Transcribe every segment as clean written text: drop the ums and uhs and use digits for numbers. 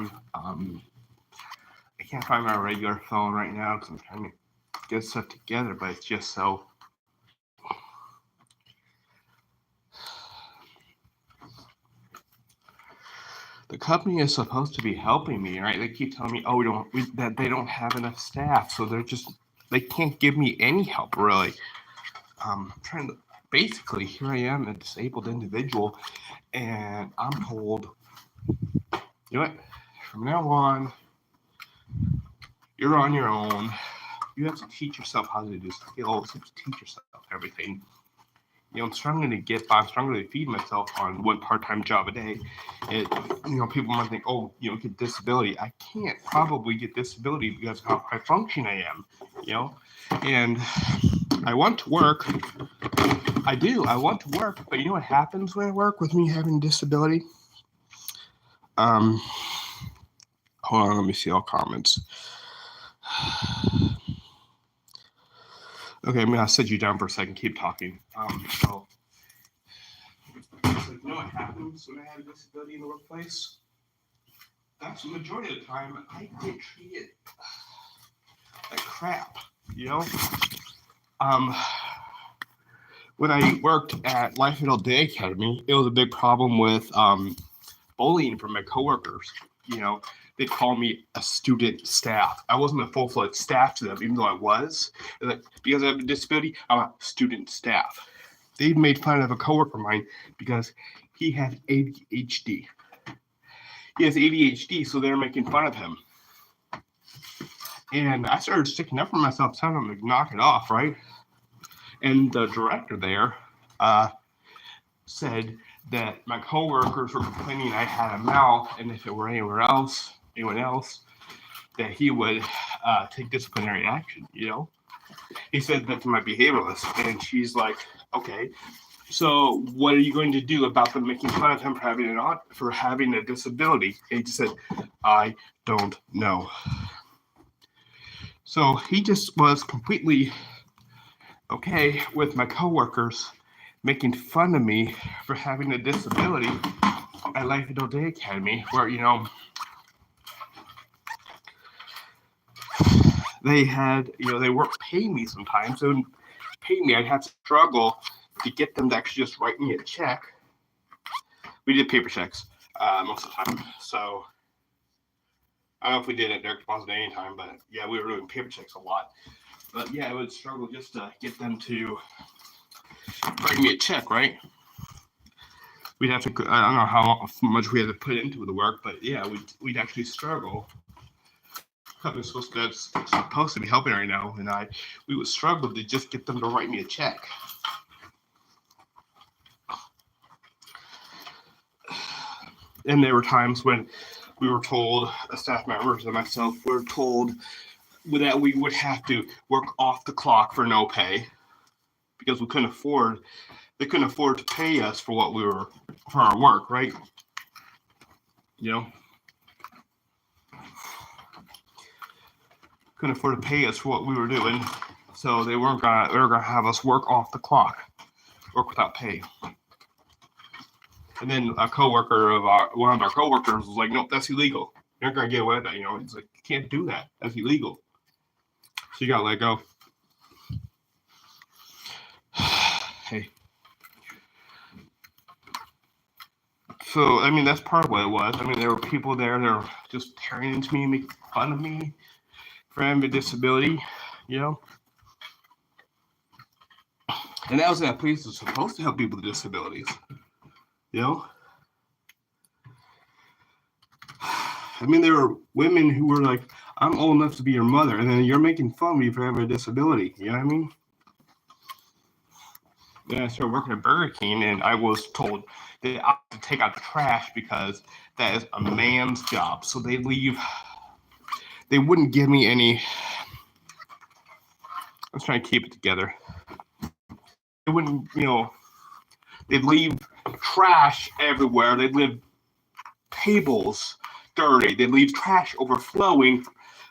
phone. I can't find my regular phone right now because I'm trying to get stuff together, but it's just so. The company is supposed to be helping me, right? They keep telling me, "Oh, that they don't have enough staff, so they can't give me any help really." I'm trying to basically here I am, a disabled individual, and I'm told, you know what? From now on, you're on your own. You have to teach yourself how to do skills. You have to teach yourself everything. I'm struggling to get by. I'm struggling to feed myself on one part-time job a day. People might think, oh, get disability. I can't probably get disability because of how high function I am, and I want to work. I do. I want to work, but you know what happens when I work with me having disability? Hold on, let me see all comments. Okay, I'm gonna sit you down for a second. Keep talking. So you know what happens when I have a disability in the workplace? That's the majority of the time I get treated like crap. When I worked at Life Adult Day Academy, it was a big problem with bullying from my coworkers. They'd call me a student staff. I wasn't a full-fledged staff to them, even though I was. Because I have a disability, I'm a student staff. They made fun of a coworker of mine because he had ADHD. He has ADHD, so they're making fun of him. And I started sticking up for myself, telling them to knock it off, right? And the director there said that my coworkers were complaining I had a mouth, and if it were anyone else, that he would take disciplinary action. He said that to my behavioralist, and she's like, okay, so what are you going to do about them making fun of him for having a disability? And he just said, I don't know. So he just was completely okay with my coworkers making fun of me for having a disability at Life Adult Day Academy, where they had, they weren't paying me sometimes. They wouldn't pay me. I'd have to struggle to get them to actually just write me a check. We did paper checks most of the time. So I don't know if we did it direct deposit any time, but yeah, we were doing paper checks a lot. But yeah, I would struggle just to get them to write me a check, right? We'd have to, I don't know how much we had to put into the work, but yeah, we'd actually struggle. Company's supposed to be helping right now, and we would struggle to just get them to write me a check. And there were times when we were told, staff members and myself were told that we would have to work off the clock for no pay because they couldn't afford to pay us for for our work, right? Couldn't afford to pay us for what we were doing, so they were gonna have us work off the clock, work without pay. And then a coworker of one of our coworkers was like, "Nope, that's illegal. You're not gonna get away with that." It's like, you can't do that. That's illegal. So you gotta let go. Hey. So that's part of what it was. There were people there that were just tearing into me, making fun of me for having a disability, And that was that place that's supposed to help people with disabilities, There were women who were like, I'm old enough to be your mother, and then you're making fun of me for having a disability. You know what I mean? Then I started working at Burger King, and I was told that I have to take out the trash because that is a man's job. So they wouldn't give me any. I was trying to keep it together. They wouldn't, they'd leave trash everywhere. They'd leave tables dirty. They'd leave trash overflowing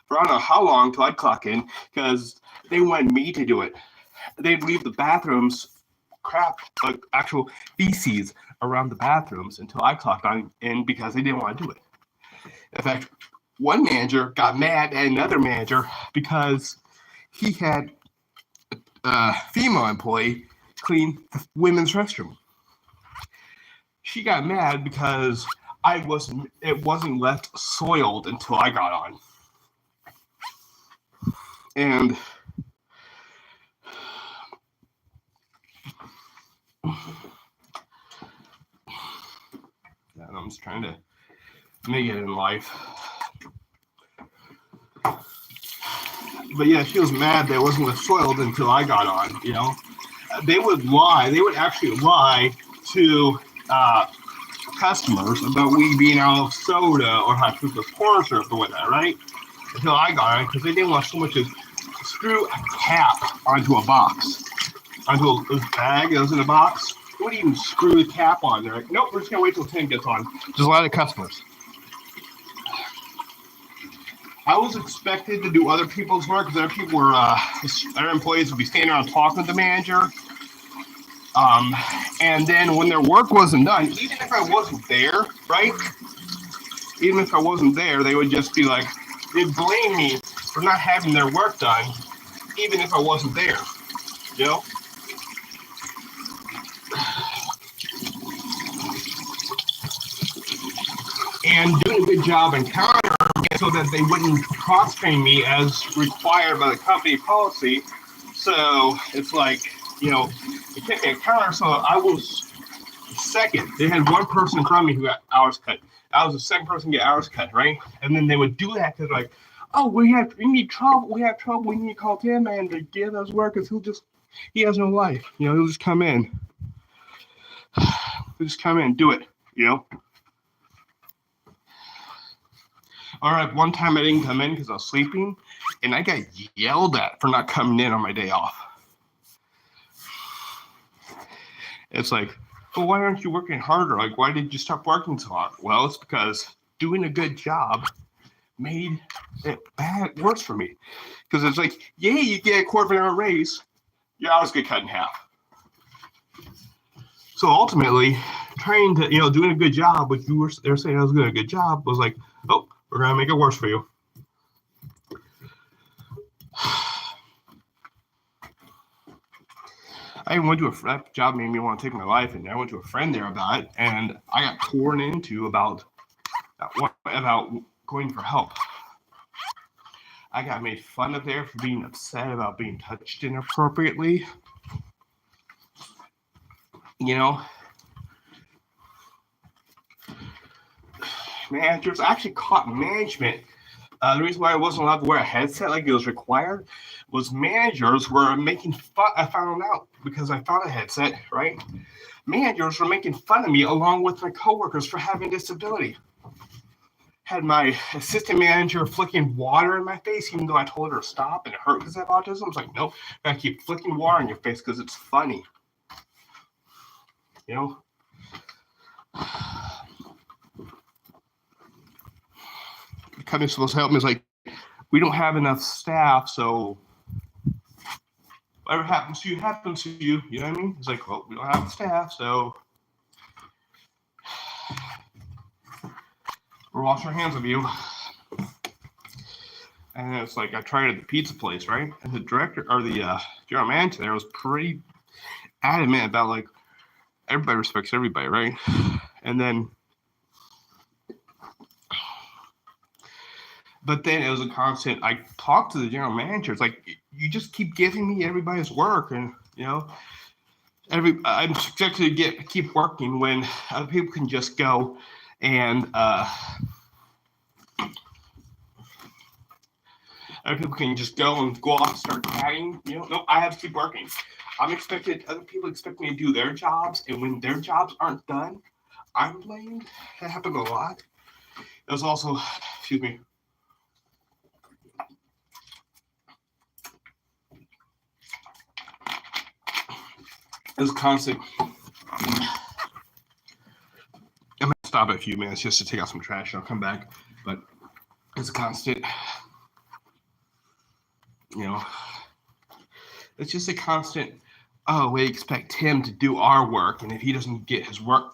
for I don't know how long till I'd clock in because they wanted me to do it. They'd leave the bathrooms crap, like actual feces around the bathrooms until I clocked in because they didn't want to do it. In fact, one manager got mad at another manager because he had a female employee clean the women's restroom. She got mad because it wasn't left soiled until I got on. And I'm just trying to make it in life. But yeah, she was mad that it wasn't left soiled until I got on, you know. They would lie. They would actually lie to customers about we being out of soda or high fructose corn syrup or whatnot, right? Until I got on, because they didn't want so much as screw a cap onto a box, onto a bag that was in a box. They wouldn't even screw the cap on. They're like, nope, we're just gonna wait till Tim gets on. There's a lot of customers. I was expected to do other people's work because other people were, other employees would be standing around talking to the manager. And then when their work wasn't done, even if I wasn't there, right? Even if I wasn't there, they would just be like, they'd blame me for not having their work done, even if I wasn't there, you know? And doing a good job in counter so that they wouldn't cross-train me as required by the company policy. So it's like, you know, they kept me at counter, so I was second. They had one person in front of me who got hours cut. I was the second person to get hours cut, right? And then they would do that because like, oh, we have trouble, we need to call Tim Man to get us work because he has no life. You know, he'll just come in. He'll just come in and do it, you know? All right, one time I didn't come in because I was sleeping, and I got yelled at for not coming in on my day off. It's like, well, why aren't you working harder? Like, why did you stop working so hard? Well, it's because doing a good job made it worse for me. Because it's like, yeah, you get a quarter of an hour raise, your hours get cut in half. So ultimately, trying to, you know, doing a good job, which they're saying I was doing a good job, was like, oh, we're going to make it worse for you. I went to that job made me want to take my life, and I went to a friend there about it, and I got torn into about going for help. I got made fun of there for being upset about being touched inappropriately. You know, managers actually caught management. The reason why I wasn't allowed to wear a headset like it was required was managers were making fun. I found out because I found a headset, right? Managers were making fun of me along with my coworkers for having disability. Had my assistant manager flicking water in my face, even though I told her to stop and it hurt because I have autism. I was like, nope, I gotta keep flicking water in your face because it's funny. You know? The company's supposed to help me. It's like, we don't have enough staff, so whatever happens to you, happens to you. You know what I mean? It's like, well, we don't have staff, so we're washing our hands of you. And it's like, I tried at the pizza place, right? And the director, or the general manager there was pretty adamant about, like, everybody respects everybody, right? And then, but then it was a constant, I talked to the general manager. It's like, you just keep giving me everybody's work. And, you know, I'm expected to keep working when other people can just go and, other people can just go off and start chatting. You know, no, I have to keep working. Other people expect me to do their jobs, and when their jobs aren't done, I'm blamed. That happened a lot. It was also, excuse me. It was constant. I'm going to stop at a few minutes just to take out some trash and I'll come back. But it's a constant, you know, it's just a constant, oh, we expect him to do our work. And if he doesn't get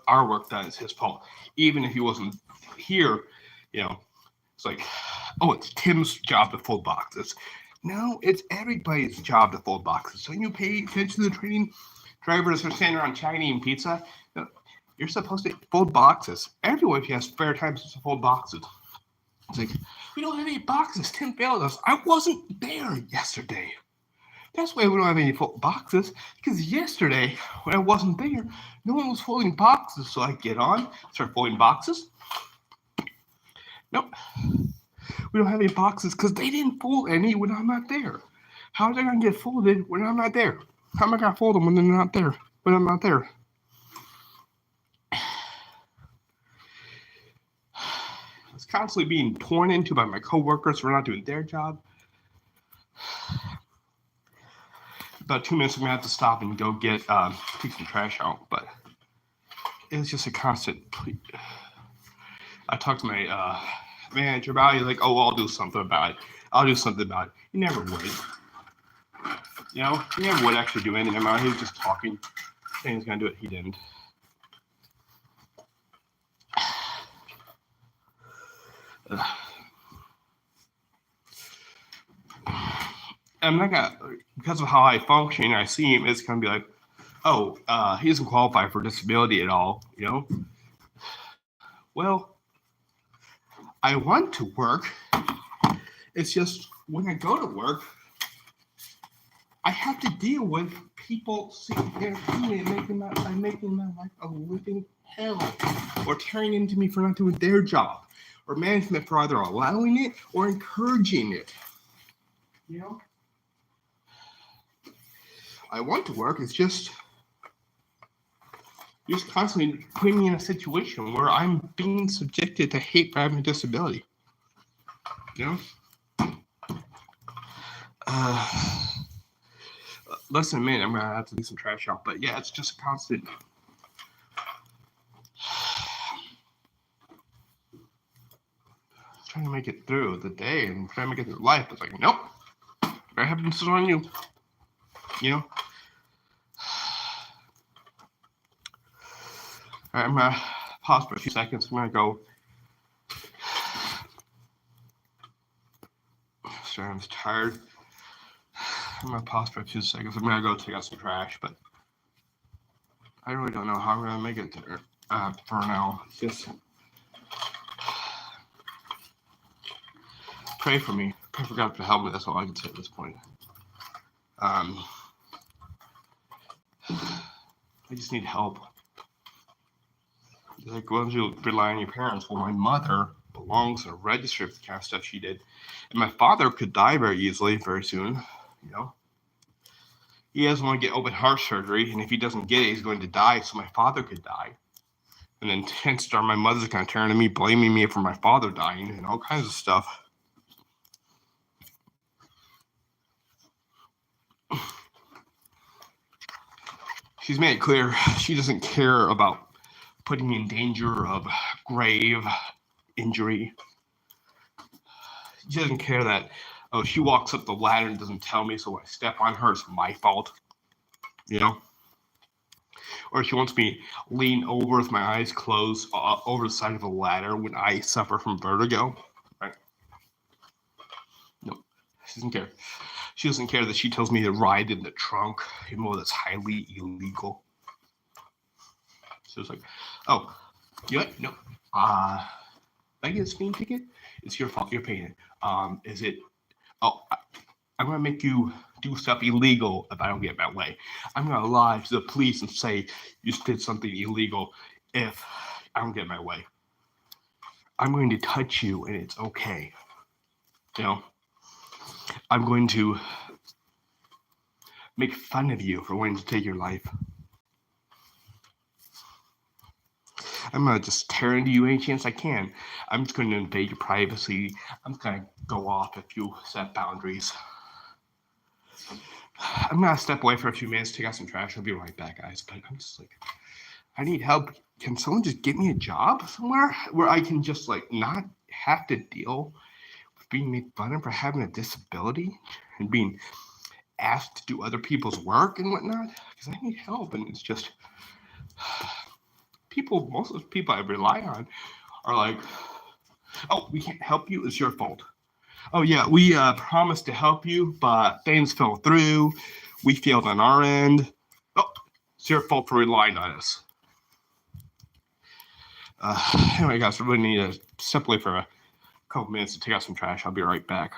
our work done, it's his fault. Even if he wasn't here, you know, It's like, oh, it's Tim's job to fold boxes. No, it's everybody's job to fold boxes. So you pay attention to the train drivers are standing around China eating pizza. No, you're supposed to fold boxes. Everyone has spare time to fold boxes. It's like, we don't have any boxes. Tim failed us. I wasn't there yesterday. That's why we don't have any boxes. Because yesterday, when I wasn't there, no one was folding boxes. So I get on, start folding boxes. Nope. We don't have any boxes because they didn't fold any when I'm not there. How are they going to get folded when I'm not there? How am I going to fold them when they're not there? When I'm not there? It's constantly being torn into by my coworkers for not doing their job. About 2 minutes, I'm going to have to stop and go take some trash out. But it's just a constant. I talked to my manager about it. He's like, oh, I'll do something about it. I'll do something about it. He never would. You know, he never would actually do anything about it. He was just talking, saying he's going to do it. He didn't. I'm not going to, because of how I function, I see him, it's going to be like, oh, he doesn't qualify for disability at all, you know? Well, I want to work. It's just when I go to work, I have to deal with people sitting there and making my life a living hell, or turning into me for not doing their job, or management for either allowing it or encouraging it. You know, I want to work. It's just constantly putting me in a situation where I'm being subjected to hate for having a disability. You know. Less than a minute, I'm gonna have to do some trash out. But yeah, it's just a constant. Trying to make it through the day and trying to make it through life. It's like, nope. That happens on you. You know. All right, I'm gonna pause for a few seconds. I'm gonna go. Sorry, I'm tired. I'm gonna pause for a few seconds. I'm gonna go take out some trash, but I really don't know how I'm gonna make it there for now. Just pray for me. Pray for God to help me. That's all I can say at this point. I just need help. Like, why don't you rely on your parents? Well, my mother belongs to register for the kind of stuff she did, and my father could die very easily, very soon. You know, he doesn't want to get open heart surgery, and if he doesn't get it, he's going to die. So my father could die, and then my mother's going to turn to me, blaming me for my father dying, and all kinds of stuff. She's made it clear she doesn't care about putting me in danger of grave injury. She doesn't care that, oh, she walks up the ladder and doesn't tell me, so when I step on her, it's my fault. You know? Or she wants me lean over with my eyes closed over the side of a ladder when I suffer from vertigo. Right? No, she doesn't care. She doesn't care that she tells me to ride in the trunk, even though that's highly illegal. So it's like, oh, you know what? No. I get a speeding ticket, it's your fault. You're paying it. Is it? Oh, I'm gonna make you do stuff illegal if I don't get my way. I'm gonna lie to the police and say you did something illegal if I don't get my way. I'm going to touch you and it's okay. You know, I'm going to make fun of you for wanting to take your life. I'm going to just tear into you any chance I can. I'm just going to invade your privacy. I'm just going to go off if you set boundaries. I'm going to step away for a few minutes, take out some trash. I'll be right back, guys. But I'm just like, I need help. Can someone just get me a job somewhere where I can just like not have to deal with being made fun of for having a disability and being asked to do other people's work and whatnot? Because I need help, and it's just most of the people I rely on are like, Oh, we can't help you. It's your fault. Oh yeah, we promised to help you, but things fell through. We failed on our end. Oh, it's your fault for relying on us. Anyway, guys, we really need to simply for a couple minutes to take out some trash. I'll be right back.